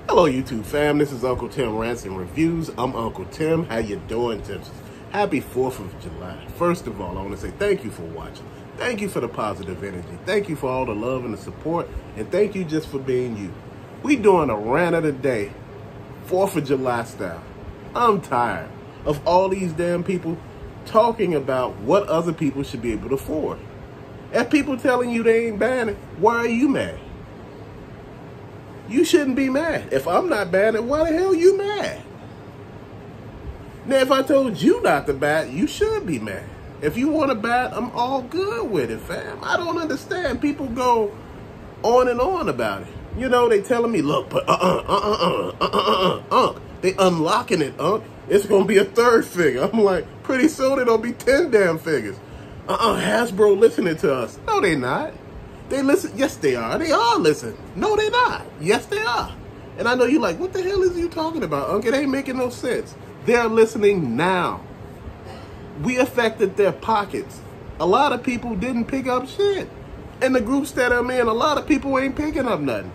Hello YouTube fam, this is Uncle Tim Rants and Reviews. I'm Uncle Tim. How you doing, Tims? Happy 4th of July. First of all, I want to say thank you for watching. Thank you for the positive energy. Thank you for all the love and the support. And thank you just for being you. We doing a rant of the day, 4th of July style. I'm tired of all these damn people talking about what other people should be able to afford. And people telling you they ain't banning, why are you mad? You shouldn't be mad. If I'm not banning, why the hell are you mad? Now, if I told you not to bat, you should be mad. If you want to bat, I'm all good with it, fam. I don't understand. People go on and on about it. You know, they telling me, look, but they unlocking it, it's going to be a third figure. I'm like, pretty soon it'll be 10 damn figures. Hasbro listening to us. No, they not. They listen. Yes, they are. They are listening. No, they not. Yes, they are. And I know you're like, what the hell is you talking about, Unc? It ain't making no sense. They're listening now. We affected their pockets. A lot of people didn't pick up shit. In the groups that I'm in, a lot of people ain't picking up nothing.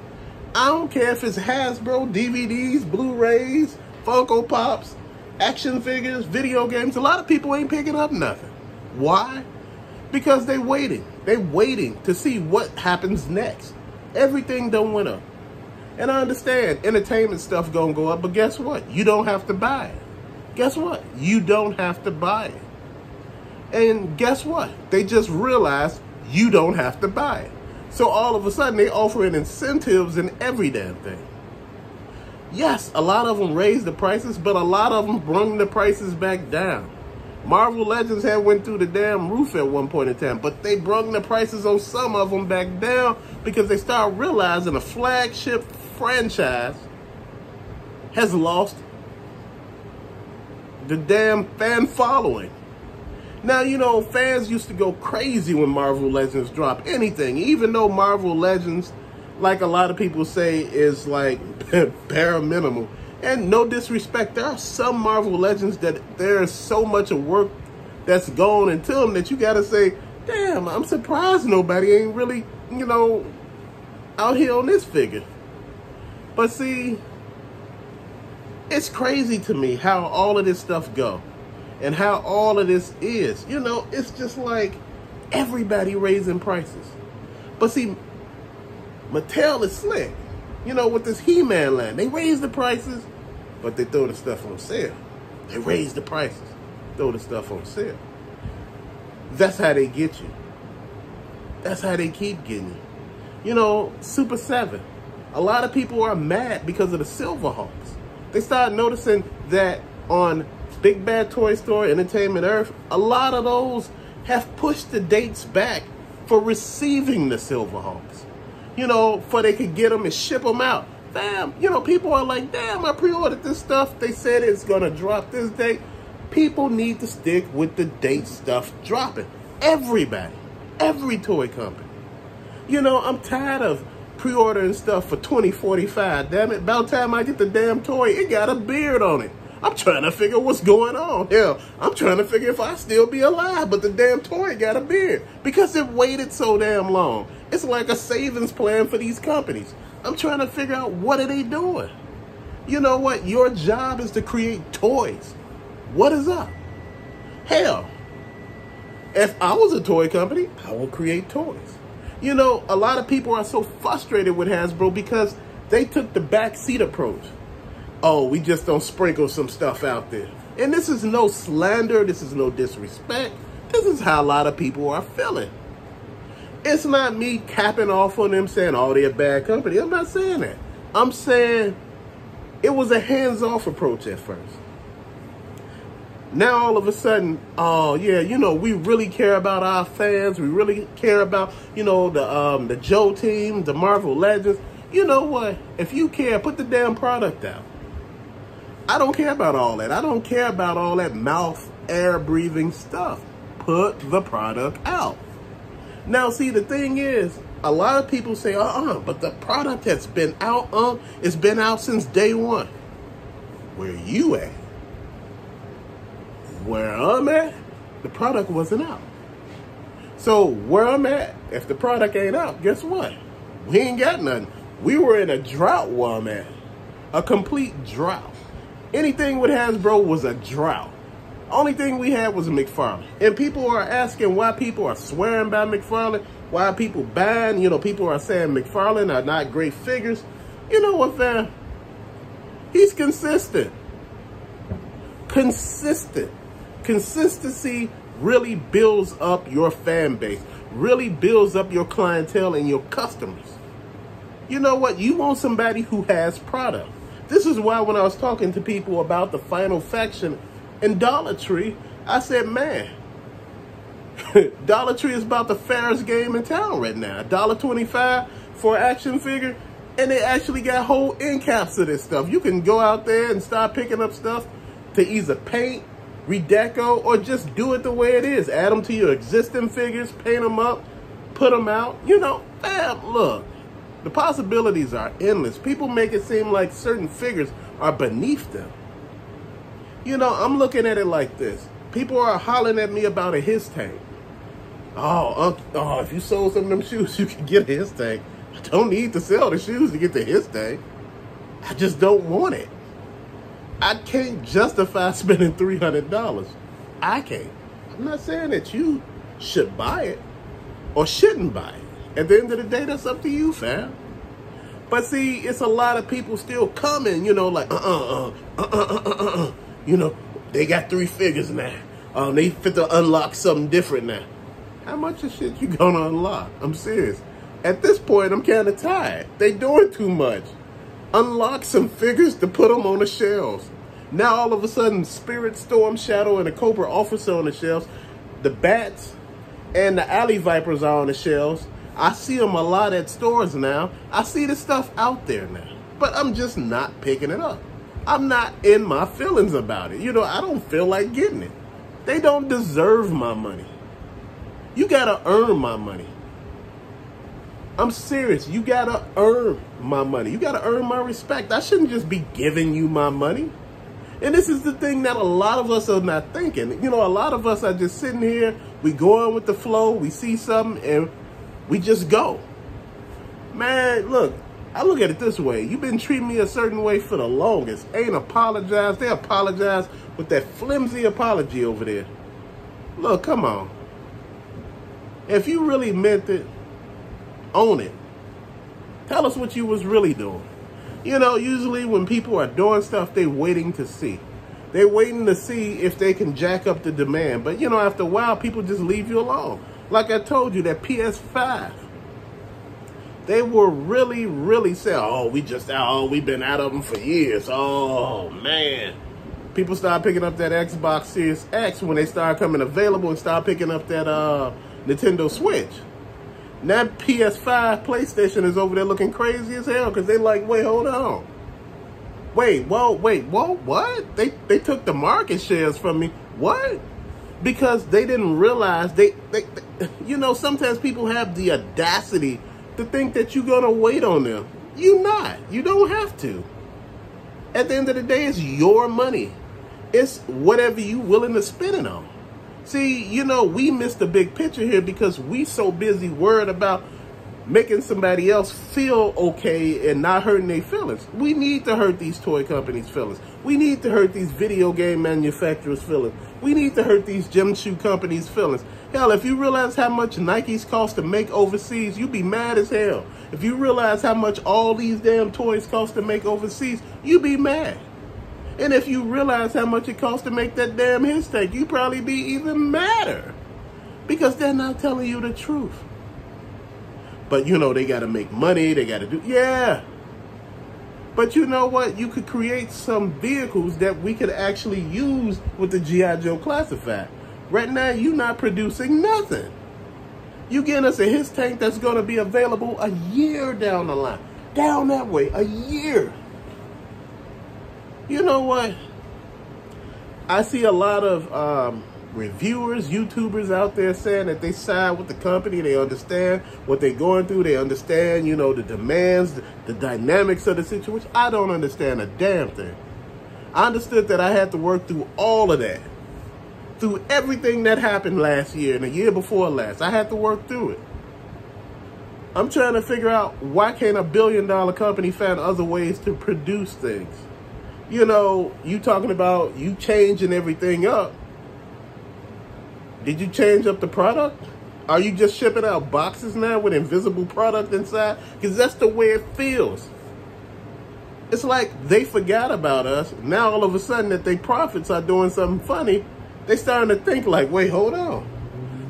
I don't care if it's Hasbro, DVDs, Blu-rays, Funko Pops, action figures, video games. A lot of people ain't picking up nothing. Why? Because they waiting. They waiting to see what happens next. Everything done went up. And I understand entertainment stuff gonna go up, but guess what? You don't have to buy it. Guess what? You don't have to buy it. And guess what? They just realized you don't have to buy it. So all of a sudden they offering incentives in every damn thing. Yes, a lot of them raised the prices, but a lot of them brung the prices back down. Marvel Legends had went through the damn roof at one point in time, but they brung the prices on some of them back down because they started realizing a flagship franchise has lost the damn fan following. Now, you know, fans used to go crazy when Marvel Legends dropped anything, even though Marvel Legends, like a lot of people say, is like bare minimum. And no disrespect, there are some Marvel Legends that there's so much of work that's gone into them that you gotta say, damn, I'm surprised nobody ain't really, you know, out here on this figure. But see, it's crazy to me how all of this stuff go and how all of this is. You know, it's just like everybody raising prices. But see, Mattel is slick. You know, with this He-Man line, they raise the prices, but they throw the stuff on sale. They raise the prices, throw the stuff on sale. That's how they get you. That's how they keep getting you. You know, Super 7. A lot of people are mad because of the Silverhawks. They started noticing that on Big Bad Toy Store, Entertainment Earth, a lot of those have pushed the dates back for receiving the Silverhawks. You know, for they could get them and ship them out. Damn, you know, people are like, damn, I pre-ordered this stuff. They said it's going to drop this date. People need to stick with the date stuff dropping. Everybody. Every toy company. You know, I'm tired of pre-ordering stuff for $20.45. Damn it, about time I get the damn toy, it got a beard on it. I'm trying to figure what's going on. Hell, I'm trying to figure if I still be alive, but the damn toy got a beard because it waited so damn long. It's like a savings plan for these companies. I'm trying to figure out what are they doing. You know what? Your job is to create toys. What is up? Hell, if I was a toy company, I would create toys. You know, a lot of people are so frustrated with Hasbro because they took the backseat approach. Oh, we just don't sprinkle some stuff out there. And this is no slander. This is no disrespect. This is how a lot of people are feeling. It's not me capping off on them saying, oh, they're a bad company. I'm not saying that. I'm saying it was a hands-off approach at first. Now, all of a sudden, oh, yeah, you know, we really care about our fans. We really care about, you know, the Joe team, the Marvel Legends. You know what? If you care, put the damn product out. I don't care about all that. I don't care about all that mouth, air-breathing stuff. Put the product out. Now, see, the thing is, a lot of people say, but the product has been out, it's been out since day one. Where you at? Where I'm at, the product wasn't out. So where I'm at, if the product ain't out, guess what? We ain't got nothing. We were in a drought where I'm at. A complete drought. Anything with Hasbro was a drought. Only thing we had was a McFarlane. And people are asking why people are swearing by McFarlane, why people buying, people are saying McFarlane are not great figures. You know what, fam? He's consistent. Consistency really builds up your fan base, really builds up your clientele and your customers. You know what? You want somebody who has product. This is why when I was talking to people about the Final Faction in Dollar Tree, I said, man, Dollar Tree is about the fairest game in town right now. $1.25 for an action figure, and they actually got whole end caps of this stuff. You can go out there and start picking up stuff to either paint, redeco, or just do it the way it is. Add them to your existing figures, paint them up, put them out. Fam, look, the possibilities are endless. People make it seem like certain figures are beneath them. I'm looking at it like this. People are hollering at me about a his tank. Oh, if you sold some of them shoes, you can get a his tank. I don't need to sell the shoes to get the his tank. I just don't want it. I can't justify spending $300. I can't. I'm not saying that you should buy it or shouldn't buy it. At the end of the day, that's up to you, fam. But see, it's a lot of people still coming, like, they got 3 figures now. They fit to unlock something different now. How much of shit you gonna unlock? I'm serious. At this point, I'm kind of tired. They doing too much. Unlock some figures to put them on the shelves. Now all of a sudden, Spirit, Storm, Shadow, and the Cobra Officer on the shelves. The Bats and the Alley Vipers are on the shelves. I see them a lot at stores now. I see the stuff out there now. But I'm just not picking it up. I'm not in my feelings about it. I don't feel like getting it. They don't deserve my money. You gotta earn my money. I'm serious. You gotta earn my money. You gotta earn my respect. I shouldn't just be giving you my money. And this is the thing that a lot of us are not thinking. A lot of us are just sitting here. We go on with the flow. We see something and we just go. Man, look. I look at it this way. You've been treating me a certain way for the longest. Ain't apologized. They apologize with that flimsy apology over there. Look, come on. If you really meant it, own it. Tell us what you was really doing. Usually when people are doing stuff, they waiting to see. They're waiting to see if they can jack up the demand. But, after a while, people just leave you alone. Like I told you, that PS5. They were really saying, we've been out of them for years. Oh, man. People started picking up that Xbox Series X when they started coming available and started picking up that Nintendo Switch. Now PS5, PlayStation is over there looking crazy as hell because they like, wait, hold on. Wait, what? They took the market shares from me. What? Because they didn't realize, sometimes people have the audacity to think that you're going to wait on them. You're not. You don't have to. At the end of the day, it's your money. It's whatever you willing to spend it on. See, we missed the big picture here because we so busy worried about making somebody else feel okay and not hurting their feelings. We need to hurt these toy companies' feelings. We need to hurt these video game manufacturers' feelings. We need to hurt these gym shoe companies' feelings. Hell, if you realize how much Nikes cost to make overseas, you'd be mad as hell. If you realize how much all these damn toys cost to make overseas, you'd be mad. And if you realize how much it costs to make that damn his tank, you'd probably be even madder. Because they're not telling you the truth. But they got to make money, they got to do, yeah. But you know what? You could create some vehicles that we could actually use with the G.I. Joe Classified. Right now, you're not producing nothing. You getting us a his tank that's going to be available a year down the line. Down that way, a year. You know what? I see a lot of reviewers, YouTubers out there saying that they side with the company. They understand what they're going through. They understand, the demands, the dynamics of the situation. I don't understand a damn thing. I understood that I had to work through all of that. Through everything that happened last year and the year before last. I had to work through it. I'm trying to figure out, why can't a billion-dollar company find other ways to produce things? You know, you talking about you changing everything up. Did you change up the product? Are you just shipping out boxes now with invisible product inside? Because that's the way it feels. It's like they forgot about us. Now all of a sudden that their profits are doing something funny, they starting to think like, wait, hold on.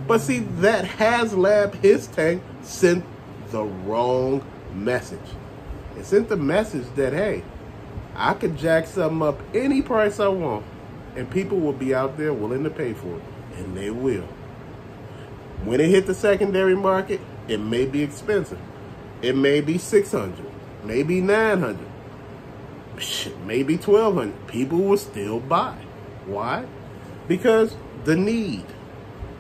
But see, that HasLab, his tank, sent the wrong message. It sent the message that, hey, I could jack something up any price I want, and people will be out there willing to pay for it, and they will. When it hit the secondary market, it may be expensive. It may be $600, maybe $900, maybe $1,200. People will still buy. Why? Because the need.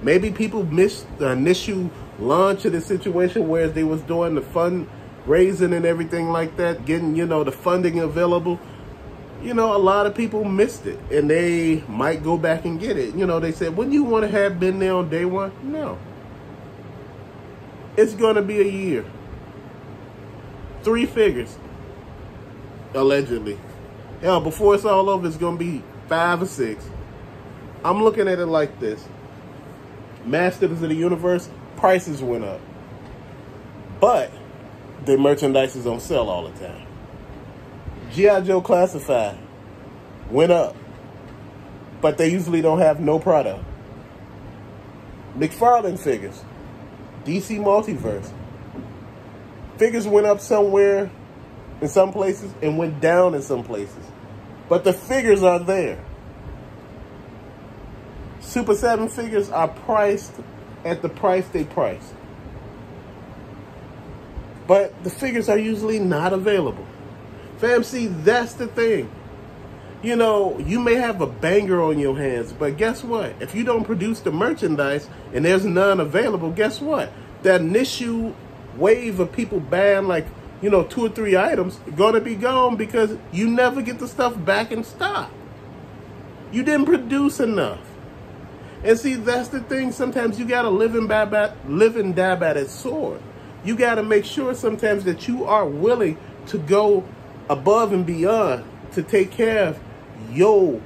Maybe people missed the initial launch of the situation where they was doing the fundraising and everything like that, getting, you know, the funding available. You know, a lot of people missed it, and they might go back and get it. You know, they said, wouldn't you want to have been there on day one? No. It's going to be a year. 3 figures, allegedly. Hell, before it's all over, it's going to be 5 or 6. I'm looking at it like this. Masters of the Universe, prices went up. But their merchandise is on sale all the time. G.I. Joe Classified went up, but they usually don't have no product. McFarlane figures, DC Multiverse, figures went up somewhere in some places and went down in some places. But the figures are there. Super 7 figures are priced at the price they price. But the figures are usually not available. Fam, see, that's the thing. You know, you may have a banger on your hands, but guess what? If you don't produce the merchandise and there's none available, guess what? That initial wave of people buying like, you know, 2 or 3 items going to be gone because you never get the stuff back in stock. You didn't produce enough. And see, that's the thing. Sometimes you got to live and die by that sword. You got to make sure sometimes that you are willing to go above and beyond to take care of your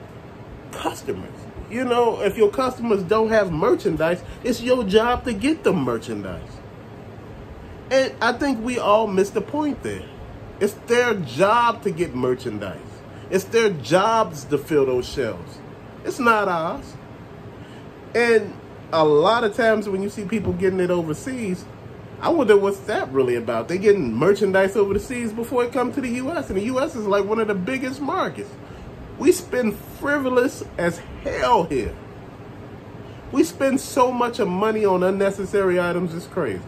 customers. You know, if your customers don't have merchandise, it's your job to get them merchandise. And I think we all miss the point there. It's their job to get merchandise. It's their jobs to fill those shelves. It's not ours. And a lot of times when you see people getting it overseas, I wonder what's that really about. They're getting merchandise over the seas before it comes to the U.S. And the U.S. is like one of the biggest markets. We spend frivolous as hell here. We spend so much of money on unnecessary items, it's crazy.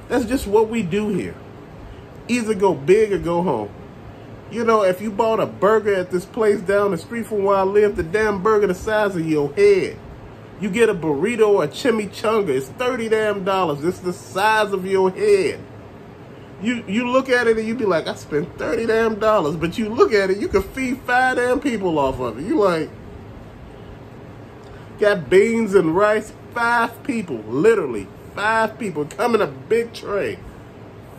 That's just what we do here. Either go big or go home. You know, if you bought a burger at this place down the street from where I live, the damn burger the size of your head. You get a burrito or a chimichanga, it's $30 damn. It's the size of your head. You look at it and you be like, I spent $30 damn. But you look at it, you could feed 5 damn people off of it. You like, got beans and rice, 5 people, literally 5 people, come in a big tray.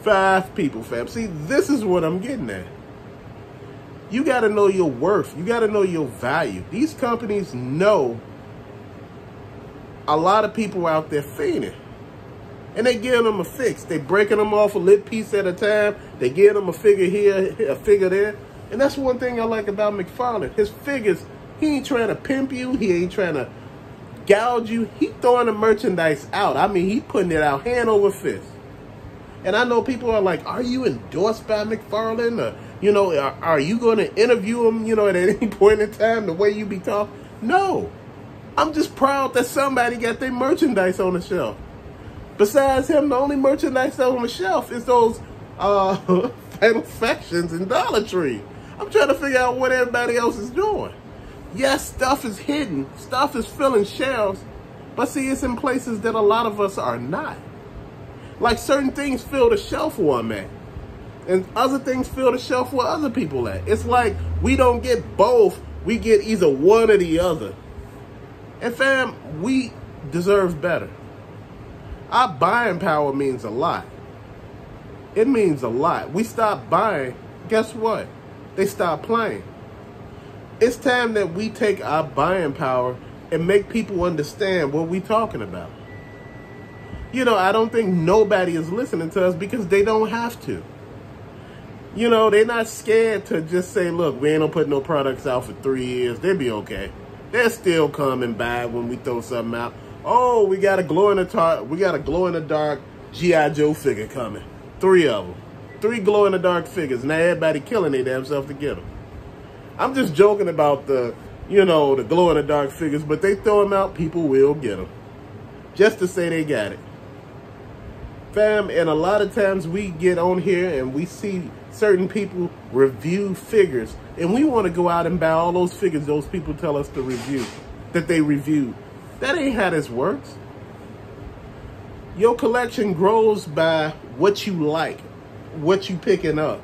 5 people, fam. See, this is what I'm getting at. You got to know your worth. You got to know your value. These companies know a lot of people out there fainting. And they giving them a fix. They breaking them off a lit piece at a time. They give them a figure here, a figure there. And that's one thing I like about McFarlane. His figures, he ain't trying to pimp you. He ain't trying to gouge you. He throwing the merchandise out. I mean, he putting it out hand over fist. And I know people are like, are you endorsed by McFarlane? Or, you know, are you going to interview him, you know, at any point in time, the way you be talking? No. I'm just proud that somebody got their merchandise on the shelf. Besides him, the only merchandise that's on the shelf is those Fatal Factions and Dollar Tree. I'm trying to figure out what everybody else is doing. Yes, stuff is hidden. Stuff is filling shelves. But see, it's in places that a lot of us are not. Like certain things fill the shelf where I'm at. And other things fill the shelf where other people at. It's like we don't get both. We get either one or the other. And fam, we deserve better. Our buying power means a lot. It means a lot. We stop buying, guess what? They stop playing. It's time that we take our buying power and make people understand what we're talking about. You know, I don't think nobody is listening to us because they don't have to. You know, they're not scared to just say, look, we ain't gonna put no products out for 3 years. They'll be okay. They'll still come and buy when we throw something out. Oh, we got a glow in the dark G.I. Joe figure coming. 3 of them. 3 glow in the dark figures. Now everybody killing their damn self to get them. I'm just joking about the glow in the dark figures, but they throw them out, people will get them. Just to say they got it. Fam, and a lot of times we get on here and we see certain people review figures, and we want to go out and buy all those figures those people tell us to review, that they reviewed. That ain't how this works. Your collection grows by what you like, what you picking up,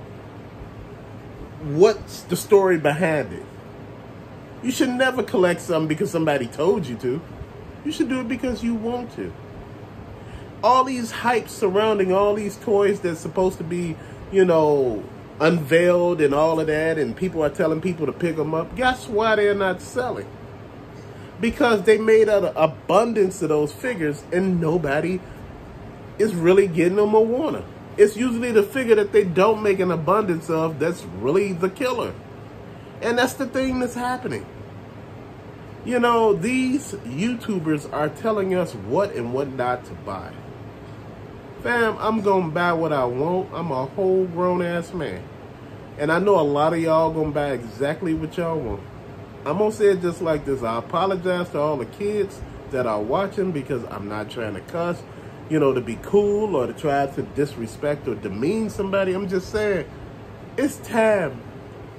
what's the story behind it. You should never collect something because somebody told you to. You should do it because you want to. All these hypes surrounding all these toys that's supposed to be, unveiled and all of that, and people are telling people to pick them up. Guess why they're not selling? Because they made an abundance of those figures and nobody is really getting them or want them. It's usually the figure that they don't make an abundance of that's really the killer. And that's the thing that's happening. You know, these YouTubers are telling us what and what not to buy. Fam, I'm going to buy what I want. I'm a whole grown-ass man. And I know a lot of y'all going to buy exactly what y'all want. I'm going to say it just like this. I apologize to all the kids that are watching because I'm not trying to cuss, to be cool or to try to disrespect or demean somebody. I'm just saying it's time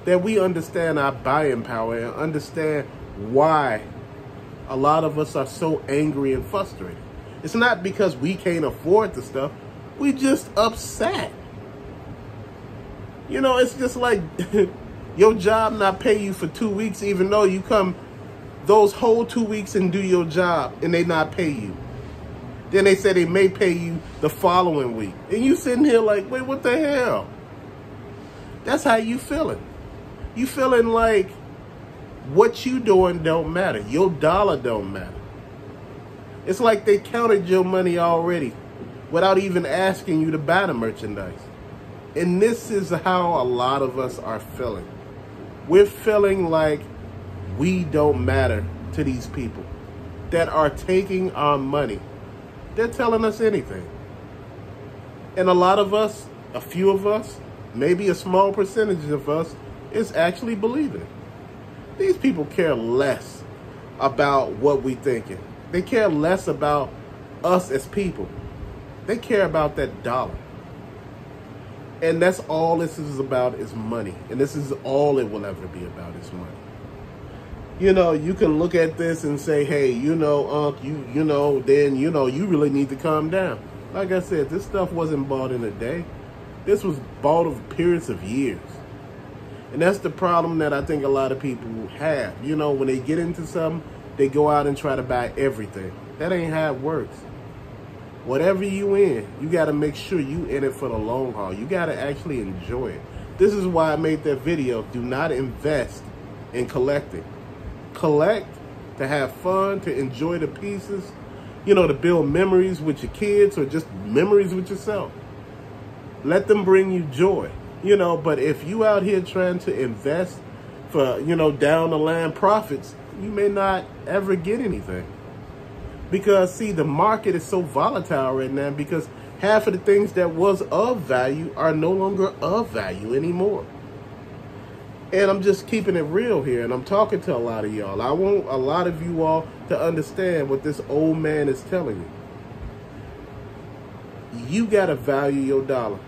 that we understand our buying power and understand why a lot of us are so angry and frustrated. It's not because we can't afford the stuff. We just upset. It's just like your job not pay you for 2 weeks, even though you come those whole 2 weeks and do your job and they not pay you. Then they say they may pay you the following week. And you sitting here like, wait, what the hell? That's how you feeling. You feeling like what you doing don't matter. Your dollar don't matter. It's like they counted your money already without even asking you to buy the merchandise. And this is how a lot of us are feeling. We're feeling like we don't matter to these people that are taking our money. They're telling us anything. And a lot of us, a few of us, maybe a small percentage of us, is actually believing it. These people care less about what we're thinking. They care less about us as people. They care about that dollar. And that's all this is about, is money. And this is all it will ever be about, is money. You can look at this and say, hey, Unc, you really need to calm down. Like I said, this stuff wasn't bought in a day. This was bought over periods of years. And that's the problem that I think a lot of people have. When they get into something, they go out and try to buy everything. That ain't how it works. Whatever you in, you got to make sure you in it for the long haul. You got to actually enjoy it. This is why I made that video. Do not invest in collecting. Collect to have fun, to enjoy the pieces, to build memories with your kids or just memories with yourself. Let them bring you joy. But if you out here trying to invest for, down the line profits, you may not ever get anything. Because, see, the market is so volatile right now because half of the things that was of value are no longer of value anymore. And I'm just keeping it real here, and I'm talking to a lot of y'all. I want a lot of you all to understand what this old man is telling you. You got to value your dollar.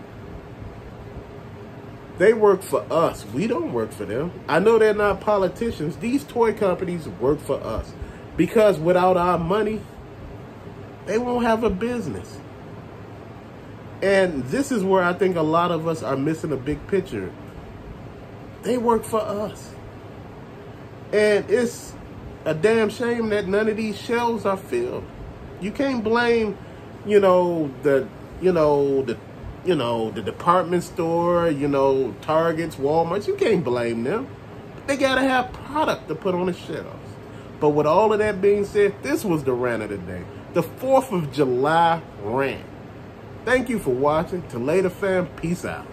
They work for us. We don't work for them. I know they're not politicians. These toy companies work for us. Because without our money, they won't have a business. And this is where I think a lot of us are missing a big picture. They work for us. And it's a damn shame that none of these shelves are filled. You can't blame, you know, the department store, you know, Targets, Walmarts, you can't blame them. They gotta have product to put on the shelves. But with all of that being said, this was the rant of the day. The 4th of July rant. Thank you for watching. Till later, fam. Peace out.